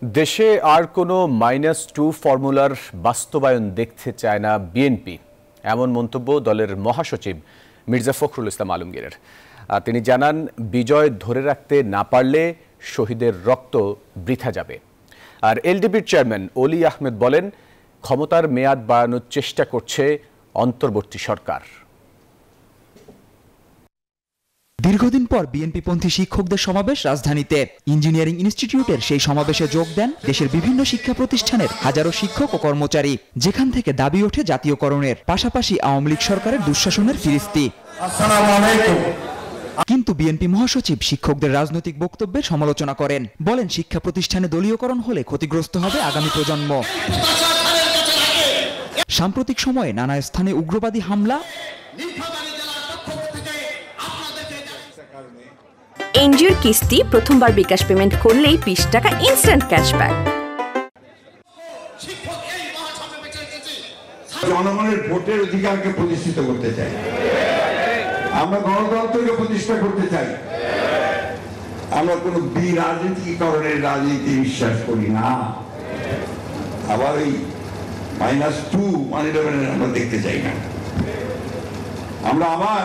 দেশে আর কোনো -2 ফর্মুলার বাস্তবায়ন দেখতে চায় না বিএনপি, এমন মন্তব্য দলের মহাসচিব মির্জা ফখরুল ইসলাম আলমগীরের। তিনি জানান, বিজয় ধরে রাখতে না পারলে শহীদের রক্ত বৃথা যাবে। আর এলডিপির চেয়ারম্যান অলি আহমেদ বলেন, ক্ষমতার মেয়াদ বাড়ানোর চেষ্টা করছে অন্তর্বর্তী সরকার। দীর্ঘদিন পর বিএনপিপন্থী শিক্ষকদের সমাবেশ রাজধানীতে। ইঞ্জিনিয়ারিং ইনস্টিটিউটের সেই সমাবেশে যোগ দেন দেশের বিভিন্ন শিক্ষা প্রতিষ্ঠানের হাজারো শিক্ষক ও কর্মচারী, যেখান থেকে দাবি ওঠে জাতীয়করণের, পাশাপাশি আওয়ামী লীগ সরকারের দুঃশাসনের ফিরিস্তি। কিন্তু বিএনপি মহাসচিব শিক্ষকদের রাজনৈতিক বক্তব্যের সমালোচনা করেন। বলেন, শিক্ষা প্রতিষ্ঠানে দলীয়করণ হলে ক্ষতিগ্রস্ত হবে আগামী প্রজন্ম। সাম্প্রতিক সময়ে নানা স্থানে উগ্রবাদী হামলা, এনজিওর কিস্তি প্রথমবার বিকাশ পেমেন্ট করলেই 20 টাকা ইনস্ট্যান্ট ক্যাশব্যাক। জনগণের ভোটের অধিকারকে প্রতিষ্ঠিত করতে চাই, আমরা গণতন্ত্রকে প্রতিষ্ঠা করতে চাই। আমরা কোনো বিরাজনীতিকরণের রাজনীতি বিশ্বাস করি না। আবার ওই -2 আমরা দেখতে চাই না। আমরা আবার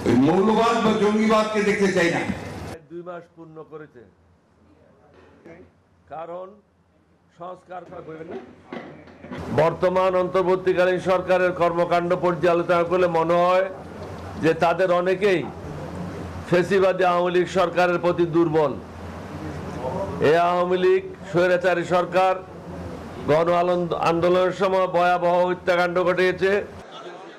ওই মৌলবাদ বা জঙ্গিবাদকে দেখতে চাই না। 2 মাস পূর্ণ করেছে, কারণ সংস্কার বর্তমান অন্তর্বর্তীকালীন সরকারের কর্মকাণ্ড পর্যালোচনা করলে মনে হয় যে তাদের অনেকেই ফ্যাসিবাদী আওয়ামী লীগ সরকারের প্রতি দুর্বল। এই আওয়ামী লীগ স্বৈরাচারী সরকার গণ আন্দোলনের সময় ভয়াবহ হত্যাকাণ্ড ঘটিয়েছে।